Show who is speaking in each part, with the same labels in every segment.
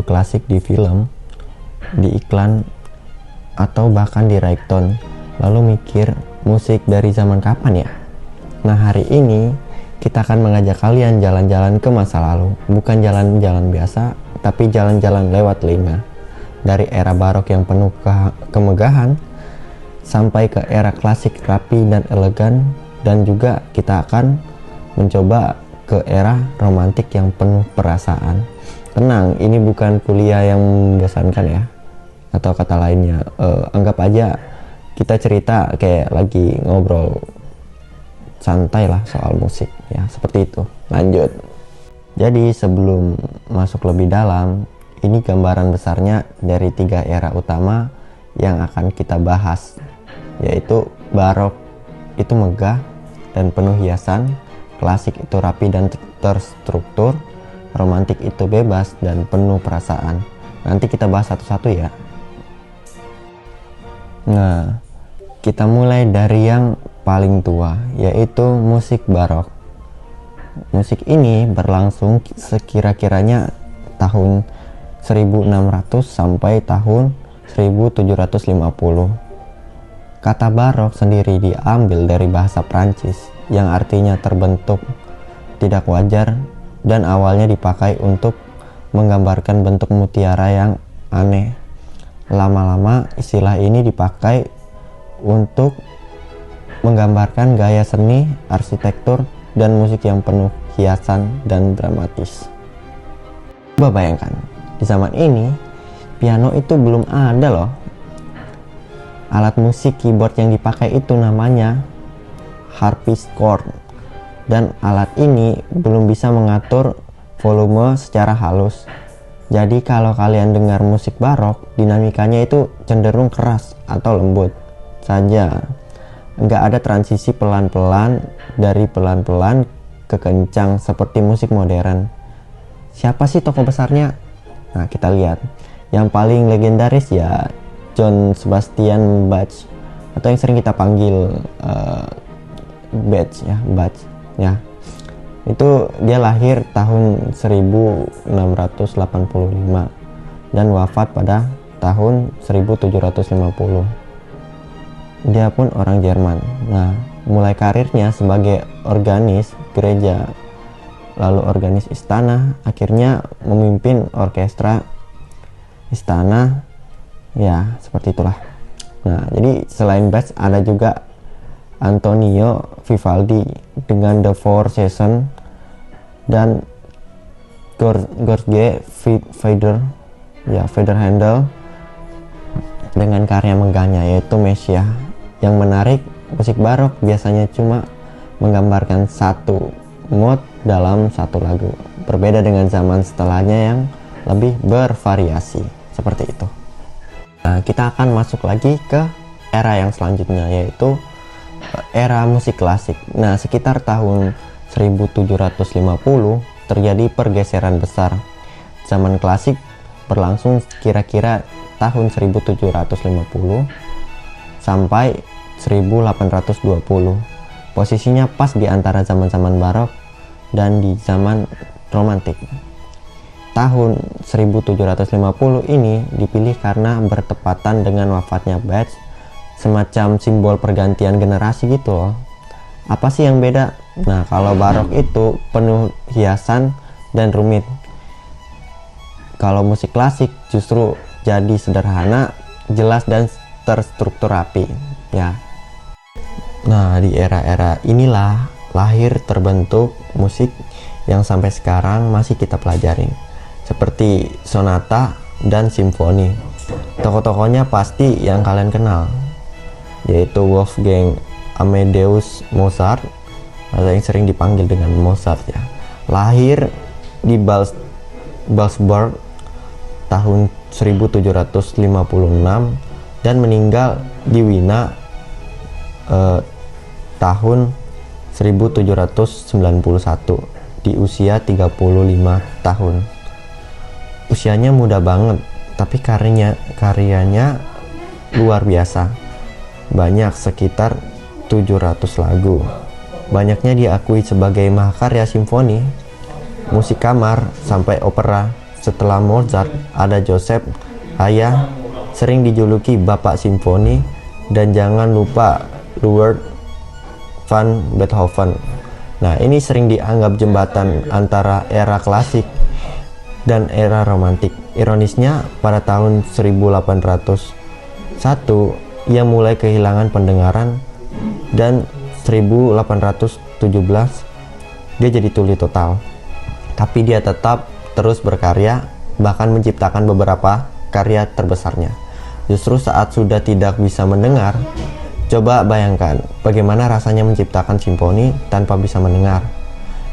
Speaker 1: klasik di film, di iklan, atau bahkan di ringtone, lalu mikir musik dari zaman kapan ya? Nah, hari ini kita akan mengajak kalian jalan-jalan ke masa lalu, bukan jalan-jalan biasa, tapi jalan-jalan lewat telinga. Dari era barok yang penuh kemegahan sampai ke era klasik rapi dan elegan, dan juga kita akan mencoba ke era romantik yang penuh perasaan. Tenang, ini bukan kuliah yang membosankan ya, atau kata lainnya, anggap aja kita cerita kayak lagi ngobrol santai lah soal musik ya, seperti itu. Lanjut. Jadi sebelum masuk lebih dalam, ini gambaran besarnya dari 3 era utama yang akan kita bahas, yaitu barok itu megah dan penuh hiasan, klasik itu rapi dan terstruktur, romantik itu bebas dan penuh perasaan. Nanti kita bahas satu-satu ya. Nah, kita mulai dari yang paling tua, yaitu musik barok. Musik ini berlangsung sekira-kiranya tahun 1600 sampai tahun 1750. Kata barok sendiri diambil dari bahasa Prancis yang artinya terbentuk tidak wajar, dan awalnya dipakai untuk menggambarkan bentuk mutiara yang aneh. Lama-lama istilah ini dipakai untuk menggambarkan gaya seni, arsitektur, dan musik yang penuh hiasan dan dramatis. Coba bayangkan, di zaman ini piano itu belum ada loh. Alat musik keyboard yang dipakai itu namanya harpsichord, dan alat ini belum bisa mengatur volume secara halus. Jadi kalau kalian dengar musik barok, dinamikanya itu cenderung keras atau lembut saja. Nggak ada transisi pelan-pelan dari pelan-pelan ke kencang seperti musik modern. Siapa sih tokoh besarnya? Nah, kita lihat. Yang paling legendaris ya John Sebastian Bach, atau yang sering kita panggil Bach ya. Itu dia lahir tahun 1685 dan wafat pada tahun 1750. Dia pun orang Jerman. Nah, mulai karirnya sebagai organis gereja, lalu organis istana, akhirnya memimpin orkestra istana, ya seperti itulah. Nah, jadi selain Bach ada juga Antonio Vivaldi dengan The Four Seasons dan George Federhandel dengan karya megahnya yaitu Messiah. Yang menarik, musik barok biasanya cuma menggambarkan satu mood dalam satu lagu, berbeda dengan zaman setelahnya yang lebih bervariasi seperti itu. Nah, kita akan masuk lagi ke era yang selanjutnya, yaitu era musik klasik. Nah, sekitar tahun 1750 terjadi pergeseran besar. Zaman klasik berlangsung kira-kira tahun 1750 sampai 1820. Posisinya pas di antara zaman-zaman barok dan di zaman romantik. Tahun 1750 ini dipilih karena bertepatan dengan wafatnya Bach, semacam simbol pergantian generasi gitu loh. Apa sih yang beda? Nah, kalau barok itu penuh hiasan dan rumit. Kalau musik klasik justru jadi sederhana, jelas dan terstruktur rapi ya. Nah, di era-era inilah lahir terbentuk musik yang sampai sekarang masih kita pelajarin, seperti sonata dan simfoni. Tokoh-tokohnya pasti yang kalian kenal, yaitu Wolfgang Amadeus Mozart, atau yang sering dipanggil dengan Mozart ya. Lahir di Salzburg tahun 1756 dan meninggal di Wina tahun 1791 di usia 35 tahun. Usianya muda banget, tapi karyanya luar biasa. Banyak, sekitar 700 lagu. Banyaknya diakui sebagai mahakarya simfoni, musik kamar, sampai opera, Setelah Mozart, ada Joseph Haydn, sering dijuluki Bapak Simfoni, dan jangan lupa Ludwig van Beethoven. Nah, ini sering dianggap jembatan antara era klasik dan era romantik. Ironisnya, pada tahun 1801 ia mulai kehilangan pendengaran, dan 1817 dia jadi tuli total. Tapi dia tetap terus berkarya, bahkan menciptakan beberapa karya terbesarnya. Justru saat sudah tidak bisa mendengar, coba bayangkan bagaimana rasanya menciptakan simfoni tanpa bisa mendengar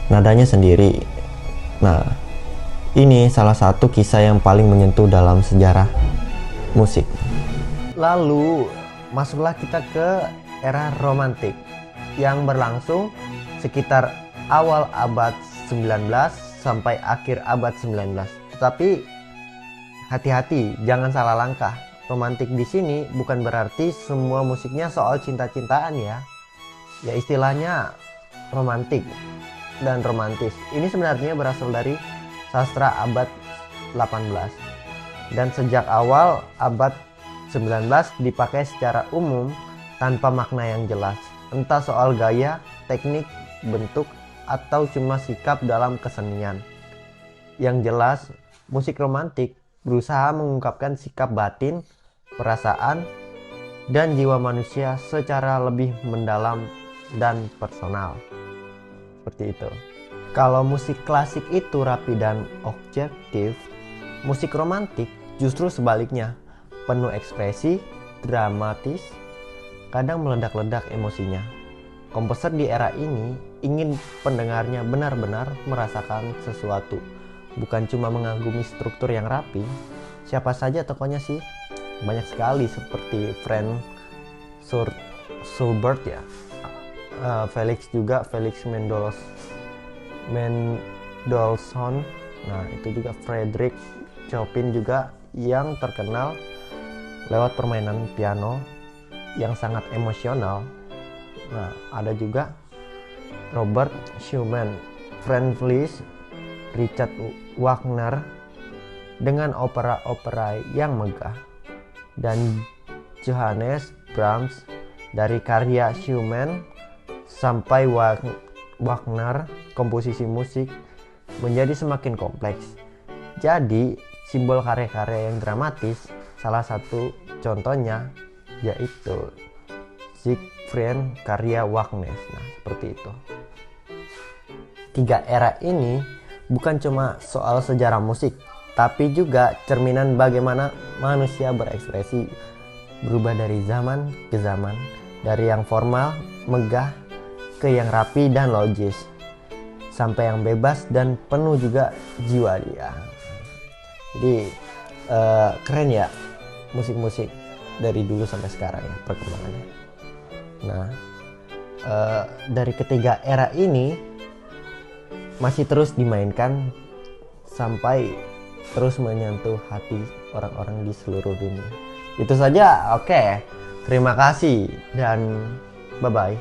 Speaker 1: nadanya sendiri. Nah, ini salah satu kisah yang paling menyentuh dalam sejarah musik. Lalu masuklah kita ke era romantik yang berlangsung sekitar awal abad 19 sampai akhir abad 19. Tetapi hati-hati, jangan salah langkah. Romantik di sini bukan berarti semua musiknya soal cinta-cintaan ya. Ya istilahnya romantik dan romantis. Ini sebenarnya berasal dari sastra abad 18. Dan sejak awal abad 19 dipakai secara umum tanpa makna yang jelas. Entah soal gaya, teknik, bentuk, atau cuma sikap dalam kesenian. Yang jelas, musik romantik berusaha mengungkapkan sikap batin, perasaan, dan jiwa manusia secara lebih mendalam dan personal. Seperti itu. Kalau musik klasik itu rapi dan objektif, musik romantik justru sebaliknya, penuh ekspresi, dramatis, kadang meledak-ledak emosinya. Komposer di era ini ingin pendengarnya benar-benar merasakan sesuatu, bukan cuma mengagumi struktur yang rapi. Siapa saja tokohnya sih? Banyak sekali, seperti Franz Schubert ya, Felix Mendelssohn. Nah, itu juga Frederick Chopin juga yang terkenal lewat permainan piano yang sangat emosional. Nah, ada juga Robert Schumann, Franz Liszt, Richard Wagner dengan opera-opera yang megah, dan Johannes Brahms. Dari karya Schumann sampai Wagner, komposisi musik menjadi semakin kompleks. Jadi, simbol karya-karya yang dramatis, salah satu contohnya yaitu Siegfried karya Wagner. Nah, seperti itu. Tiga era ini bukan cuma soal sejarah musik, tapi juga cerminan bagaimana manusia berekspresi, berubah dari zaman ke zaman, dari yang formal, megah, ke yang rapi dan logis, sampai yang bebas dan penuh juga jiwa dia. Jadi keren ya musik-musik dari dulu sampai sekarang ya perkembangannya. Nah, dari ketiga era ini masih terus dimainkan sampai terus menyentuh hati orang-orang di seluruh dunia. Itu saja, oke. Terima kasih dan bye-bye.